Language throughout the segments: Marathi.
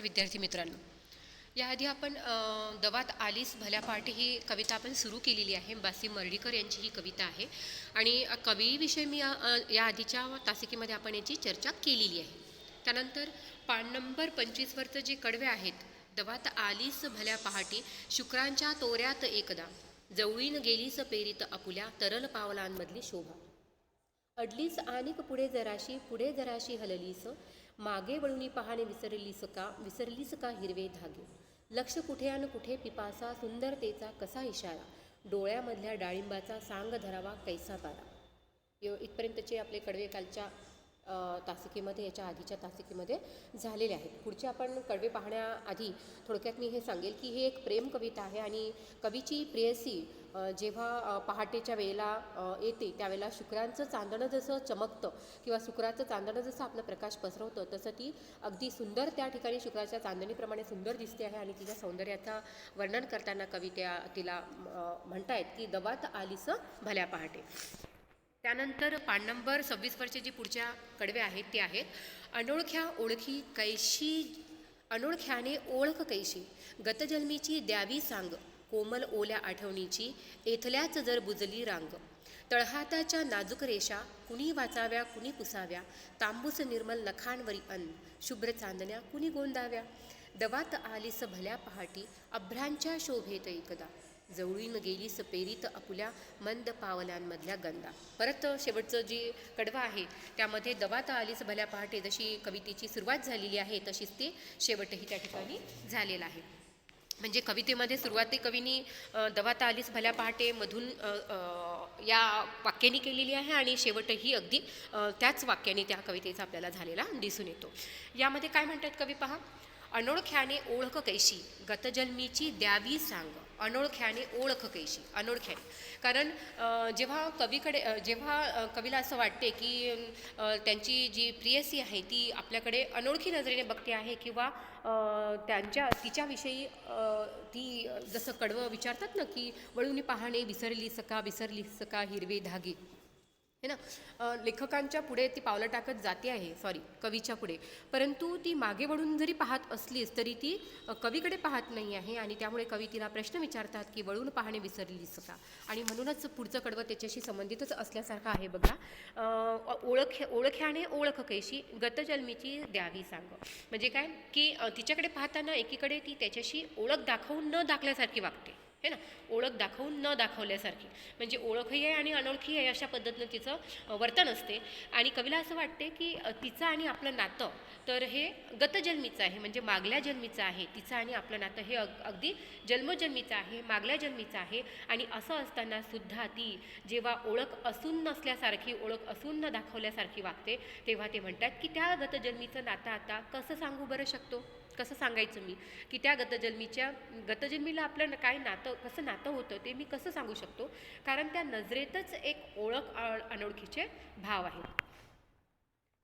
विद्यार्थी मित्रांनो, याआधी आपण दवात आलीस भल्या पहाटे ही कविता आपण सुरू केलेली आहे. बासी मर्ढीकर यांची ही कविता आहे आणि कवीविषयी मी या आधीच्या तासिकेमध्ये आपण याची चर्चा केलेली आहे. त्यानंतर पान नंबर 25वरचं जे कडवे आहेत, दवात आलीस भल्या पहाटे शुक्रांच्या तोऱ्यात एकदा, जवळीन गेलीस पेरीत आपुल्या तरल पावलांमधली शोभा. अडलीस आणिक पुढे जराशी हललीस, मागे वळूनी पाहणे विसरलीस का हिरवे धागे. लक्ष कुठे अन कुठे पिपासा, सुंदरतेचा कसा इशारा, डोळ्यामधल्या डाळिंबाचा सांग धरावा कैसा तारा. इथपर्यंतचे आपले कडवे कालच्या तासिकेमध्ये, याच्या आधीच्या तासिकेमध्ये झालेले आहेत. पुढचे आपण कडवे पाहण्याआधी थोडक्यात मी हे सांगेल की ही एक प्रेम कविता आहे आणि कवीची प्रेयसी जेव्हा पहाटेच्या वेळेला येते त्यावेळेला शुक्रांचं चांदणं जसं चमकतं किंवा शुक्राचं चांदणं जसं आपलं प्रकाश पसरवतं तसं ती अगदी सुंदर त्या ठिकाणी शुक्राच्या चांदणीप्रमाणे सुंदर दिसते आहे. आणि तिच्या सौंदर्याचा वर्णन करताना कवी तिला म्हणतायत की दवात आलीस भल्या पहाटे. त्यानंतर पान नंबर 26वरचे जे पुढच्या कडवे आहेत ते आहेत, अनोळख्याने ओळख कैशी, गतजन्मीची द्यावी सांग, कोमल ओल्या आठवणीची एथल्याच जर बुजली रांग. तळहाताच्या नाजूक रेषा कुणी वाचाव्या कुणी पुसाव्या, तांबूस निर्मल नखांवरी अन्न, शुभ्र चांदण्या कुणी गोंदाव्या. दवात आलीस भल्या पहाटी अभ्रांच्या शोभेत एकदा, जवळीन गेलीस पेरीत आपुल्या मंद पावलांमधल्या गंधा. परत शेवटचं जे कडवं आहे त्यामध्ये दवात आलीस भल्या पहाटे जशी कवितेची सुरुवात झालेली आहे तशीच ते शेवटही त्या ठिकाणी झालेला आहे. म्हणजे कवितेमध्ये सुरुवाती कवीनी दवात आलीस भल्या पहाटे मधून या वाक्याने केलेली आहे आणि शेवटही अगदी त्याच वाक्याने त्या कवितेचा आपल्याला झालेला दिसून येतो. यामध्ये काय म्हणतात कवी पहा, अनोळख्याने ओळख कैशी, गतजन्मीची द्यावी सांग. अनोळख्याने ओळख कैशी, अनोळख्याने. कारण जेव्हा कवीला असं वाटते की त्यांची जी प्रियसी आहे ती आपल्याकडे अनोळखी नजरेने बघते आहे किंवा तिच्याविषयी ती जसं कडवं विचारतात ना की वळून पाहणे विसरलीस का हिरवे धागे, है ना. लेखकांच्या पुढे ती पावलं टाकत जाते आहे, कवीच्या पुढे, परंतु ती मागे वळून जरी पाहत असलीच तरी ती कवीकडे पाहत नाही आहे. आणि त्यामुळे कवी तिला प्रश्न विचारतात की वळून पाहणे विसरलीस का. आणि म्हणूनच पुढचं कडवं त्याच्याशी संबंधितच असल्यासारखं आहे बघा. ओळख्याने ओळख कैशी, गतजन्मीची द्यावी सांग. म्हणजे काय की तिच्याकडे पाहताना एकीकडे ती त्याच्याशी ओळख दाखवून न दाखल्यासारखी वागते, है ना. ओळख दाखवून न दाखवल्यासारखी, म्हणजे ओळखही आहे आणि अनोळखी आहे अशा पद्धतीनं तिचं वर्तन असते. आणि कवीला असं वाटते की तिचं आणि आपलं नातं तर हे गतजन्मीचं आहे, म्हणजे मागल्या जन्मीचं आहे. तिचं आणि आपलं नातं हे अगदी जन्मजन्मीचं आहे, मागल्या जन्मीचं आहे. आणि असं असताना सुद्धा ती जेव्हा ओळख असून नसल्यासारखी, ओळख असून न दाखवल्यासारखी वागते, तेव्हा ते म्हणतात की त्या गतजन्मीचं नातं आता कसं सांगू बरं शकतो, कसं सांगायचं मी की त्या गतजन्मीला आपलं काय नातं, कसं नातं होतं ते मी कसं सांगू शकतो. कारण त्या नजरेतच एक ओळख अनोळखीचे भाव आहेत.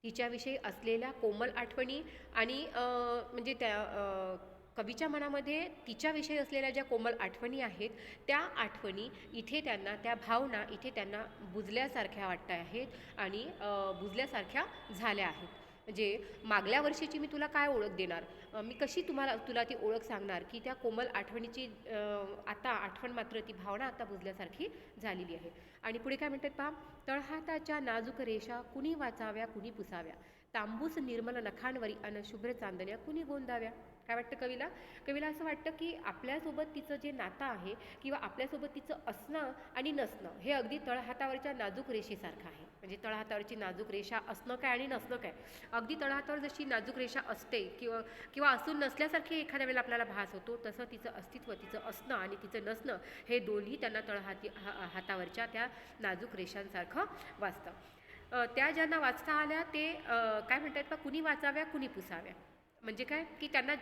तिच्याविषयी असलेल्या कोमल आठवणी आणि म्हणजे त्या कवीच्या मनामध्ये तिच्याविषयी असलेल्या ज्या कोमल आठवणी आहेत त्या आठवणी इथे त्यांना, त्या भावना इथे त्यांना बुजल्यासारख्या वाटत आहेत आणि बुजल्यासारख्या झाल्या आहेत. म्हणजे मागल्या वर्षीची मी तुला काय ओळख देणार, मी कशी तुला ती ओळख सांगणार की त्या कोमल आठवणीची आता आठवण मात्र, ती भावना आता बुजल्यासारखी झालेली आहे. आणि पुढे काय म्हणतात पहा, तळहाताच्या नाजूक रेषा कुणी वाचाव्या कुणी पुसाव्या, तांबूस निर्मल नखांवरी अन शुभ्र चांदण्या कुणी गोंदाव्या. काय वाटतं कवीला असं वाटतं की आपल्यासोबत तिचं जे नातं आहे किंवा आपल्यासोबत तिचं असणं आणि नसणं हे अगदी तळहातावरच्या नाजूक रेषेसारखं आहे. म्हणजे तळहातावरची नाजूक रेषा असणं काय आणि नसणं काय, अगदी तळहातावर जशी नाजूक रेषा असते किंवा असून नसल्यासारखी एखाद्या वेळेला आपल्याला भास होतो, तसं तिचं अस्तित्व, तिचं असणं आणि तिचं नसणं हे दोन्ही त्यांना हातावरच्या त्या नाजूक रेषांसारखं वाचतं. त्या ज्यांना वाचता आल्या ते काय म्हणतात बा, कुणी वाचाव्या कुणी पुसाव्या. म्हणजे काय की त्यांना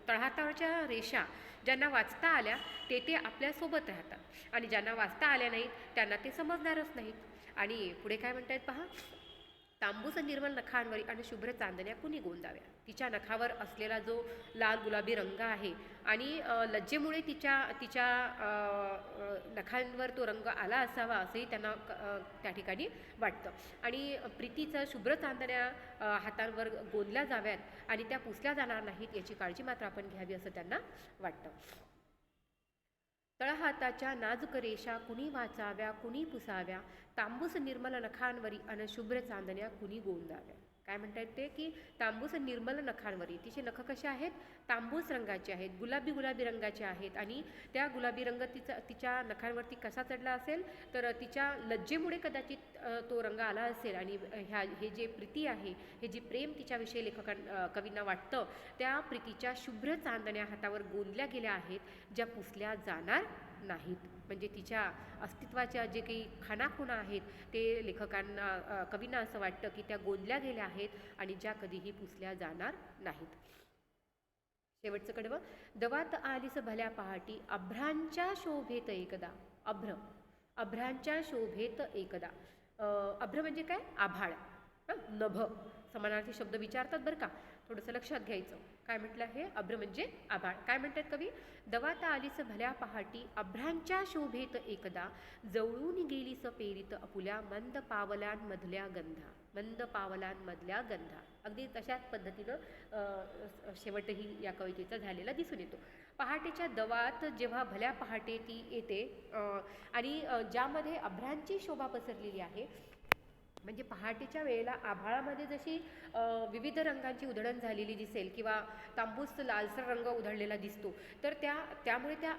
तळहातावरच्या रेषा ज्यांना वाचता आल्या ते आपल्यासोबत राहतात आणि ज्यांना वाचता आल्या नाहीत त्यांना ते समजणारच नाहीत. आणि पुढे काय म्हणतात पहा, तांबूस निर्मल नखांवरी आणि शुभ्र चांदण्या कुणी गोंदाव्या. तिच्या नखावर असलेला जो लाल गुलाबी रंग आहे आणि लज्जेमुळे तिच्या तिच्या नखांवर तो रंग आला असावा असंही त्यांना त्या ठिकाणी वाटतं. आणि प्रीतीचं शुभ्र चांदण्या हातांवर गोंदल्या जाव्यात आणि त्या पुसल्या जाणार नाहीत याची काळजी मात्र आपण घ्यावी असं त्यांना वाटतं. तळहाताच्या नाजूक रेषा कुणी वाचाव्या कुणी पुसाव्या, तांबूस निर्मल नखांवरी अन शुभ्र चांदण्या कुणी गोंदाव्या. काय म्हणतात ते की तांबूस निर्मल नखांवरी, तिचे नख कसे आहेत, तांबूस रंगाचे आहेत, गुलाबी गुलाबी रंगाचे आहेत. आणि त्या गुलाबी रंग तिच्या नखांवरती कसा चढला असेल तर तिच्या लज्जेमुळे कदाचित तो रंग आला असेल. आणि हे जे प्रीती आहे, हे जे प्रेम तिच्याविषयी कवींना वाटतं, त्या प्रीतीच्या शुभ्र चांदण्या हातावर गोंदल्या गेल्या आहेत, ज्या पुसल्या जाणार नाहीत. म्हणजे तिच्या अस्तित्वाच्या जे काही खाणाखुणा आहेत ते लेखकांना कवींना असं वाटतं की त्या गोंदल्या गेल्या आहेत आणि ज्या कधीही पुसल्या जाणार नाहीत. शेवटचं कडवं, दवात आलीस भल्या पहाटी अभ्रांच्या शोभेत एकदा. अभ्रांच्या शोभेत एकदा. अभ्र म्हणजे काय, आभाळ. नभ समानार्थी शब्द विचारतात बरं का, थोडंसं लक्षात घ्यायचं. काय म्हटलं आहे, अभ्र म्हणजे आभाळ. काय म्हणतात कवी, दवात आलीस भल्या पहाटी अभ्रांच्या शोभेत एकदा, जवळून गेलीस पेरीत आपुल्या मंद पावलांमधल्या गंधा. मंद पावलांमधल्या गंधा. अगदी तशाच पद्धतीनं शेवटही या कवितेचा झालेला दिसून येतो. पहाटेच्या दवात जेव्हा भल्या पहाटे ती येते आणि ज्यामध्ये अभ्रांची शोभा पसरलेली आहे, म्हणजे पहाटेच्या वेळेला आभाळामध्ये जशी विविध रंगांची उधळण झालेली दिसेल किंवा तांबूस लालसर रंग उधळलेला दिसतो, तर त्यामुळे त्या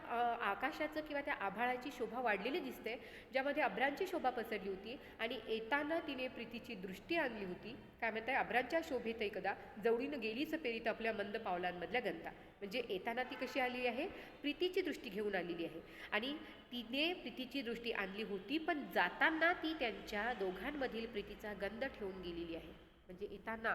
आकाशाचं किंवा त्या आभाळाची शोभा वाढलेली दिसते, ज्यामध्ये अभ्रांची शोभा पसरली होती. आणि येताना तिने प्रीतीची दृष्टी आणली होती. काय म्हणताय, अभ्रांच्या शोभेत एकदा जवळीनं गेलीच पेरीत आपल्या मंद पावलांमधल्या गंधा. म्हणजे येताना ती कशी आली आहे, प्रीतीची दृष्टी घेऊन आलेली आहे. आणि तिने प्रीतीची दृष्टी आणली होती, पण जाताना ती त्यांच्या दोघांमधील प्रीतीचा गंध ठेवून गेलेली आहे. म्हणजे येताना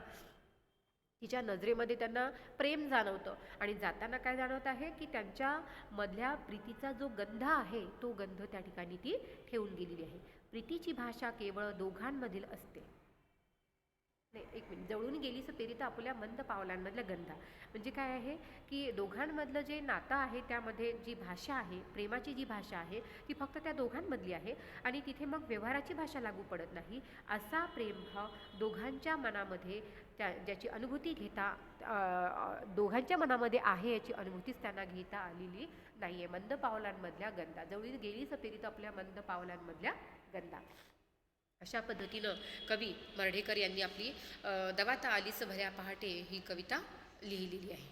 तिच्या नजरेमध्ये त्यांना प्रेम जाणवतं आणि जाताना काय जाणवत आहे की त्यांच्या मधल्या प्रीतीचा जो गंध आहे तो गंध त्या ठिकाणी ती ठेवून गेलेली आहे. प्रीतीची भाषा केवळ दोघांमधील असते. नाही, एक मिनिट, जवळून गेलीस पेरीत आपल्या मंद पावलांमधल्या गंधा म्हणजे काय आहे की दोघांमधलं जे नातं आहे त्यामध्ये जी भाषा आहे, प्रेमाची जी भाषा आहे ती फक्त त्या दोघांमधली आहे आणि तिथे मग व्यवहाराची भाषा लागू पडत नाही. असा प्रेमभाव दोघांच्या मनामध्ये ज्याची अनुभूती दोघांच्या मनामध्ये आहे याची अनुभूतीच त्यांना घेता आलेली नाही आहे. मंद पावलांमधल्या गंधा, जवळून गेलीस पेरीत आपल्या मंद पावलांमधल्या गंधा. अशा पद्धतीनं कवी मर्ढेकर यांनी आपली दवात आलीस भल्या पहाटे ही कविता लिहिलेली आहे.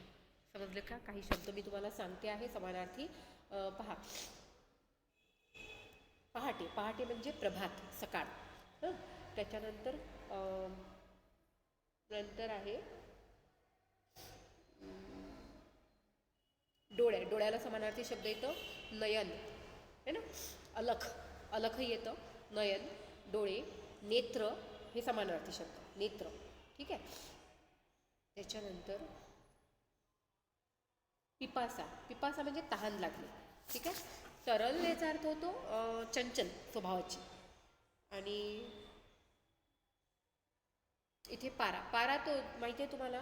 समजलं का? काही शब्द मी तुम्हाला सांगते आहे समानार्थी. पहा, पहाटे, पहाटे म्हणजे प्रभात, सकाळ. त्याच्यानंतर नंतर आहे डोळ्याला समानार्थी शब्द येतो नयन, है ना. अलख, अलख येतं. नयन, डोळे, नेत्र हे समानार्थी शब्द, नेत्र. ठीक आहे. त्याच्यानंतर पिपासा, पिपासा म्हणजे तहान लागली. ठीक आहे. तरल याचा अर्थ होतो चंचल स्वभावाची. आणि इथे पारा, पारा तो माहिती आहे तुम्हाला,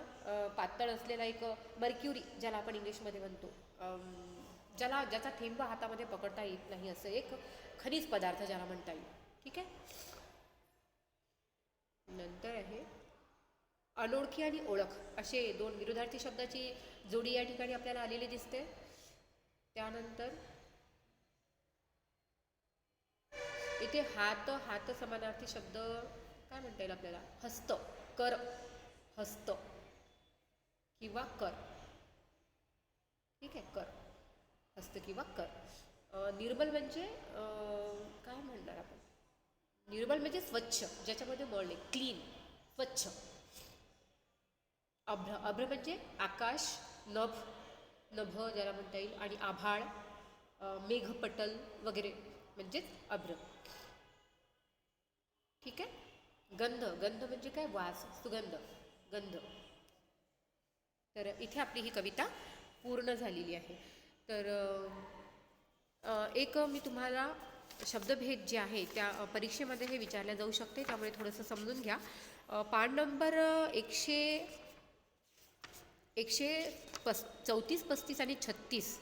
पातळ असलेला एक मर्क्युरी ज्याला आपण इंग्लिशमध्ये म्हणतो, ज्याचा थेंब हातामध्ये पकडता येत नाही असं एक खनिज पदार्थ ज्याला म्हणता येईल. ठीक आहे. नंतर आहे अनोळखी आणि ओळख, असे दोन विरुद्धार्थी शब्दाची जोडी या ठिकाणी आपल्याला आलेली दिसते. त्यानंतर इथे हात, हात समानार्थी शब्द काय म्हणता येईल आपल्याला, हस्त, कर, हस्त किंवा कर. ठीक आहे, कर, हस्त किंवा कर. निर्मल म्हणजे काय म्हणणार आपण, निर्मल म्हणजे स्वच्छ, ज्याच्यामध्ये मळ नाही, क्लीन, स्वच्छ. अभ्र, अभ्र म्हणजे आकाश, नभ, नभ ज्याला म्हणता येईल, आणि आभाळ, मेघपटल वगैरे म्हणजेच अभ्र. ठीक आहे. गंध, गंध म्हणजे काय, वास, सुगंध, गंध. तर इथे आपली ही कविता पूर्ण झालेली आहे. तर एक मी तुम्हाला शब्दभेद जे आहे त्या परीक्षेमध्ये हे विचारल्या जाऊ शकते, त्यामुळे थोडंसं समजून घ्या. पान नंबर 134, 35 आणि 36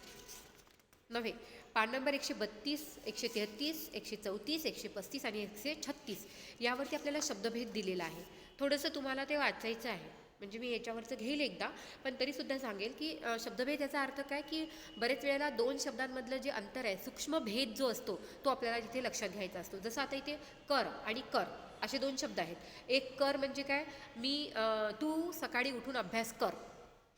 नव्हे, पान नंबर 132, 133, 134, 135 आणि 136 यावरती आपल्याला शब्दभेद दिलेला आहे. थोडंसं तुम्हाला ते वाचायचं आहे, म्हणजे मी याच्यावरचं घेईल एकदा, पण तरीसुद्धा सांगेल की शब्दभेद याचा अर्थ काय, की बरेच वेळेला दोन शब्दांमधलं जे अंतर आहे, सूक्ष्म भेद जो असतो तो आपल्याला तिथे लक्षात घ्यायचा असतो. जसं आता इथे कर आणि कर असे दोन शब्द आहेत. एक कर म्हणजे काय, तू सकाळी उठून अभ्यास कर,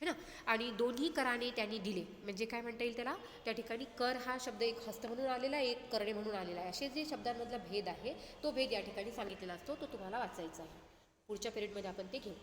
है ना, आणि दोन्ही कराने त्यांनी दिले म्हणजे काय म्हणता येईल त्याला, त्या ठिकाणी कर हा शब्द एक हस्त म्हणून आलेला आहे, एक करणे म्हणून आलेला आहे. असे जे शब्दांमधला भेद आहे तो भेद या ठिकाणी सांगितलेला असतो, तो तुम्हाला वाचायचा आहे. पुढच्या पिरियडमध्ये आपण ते घेऊ.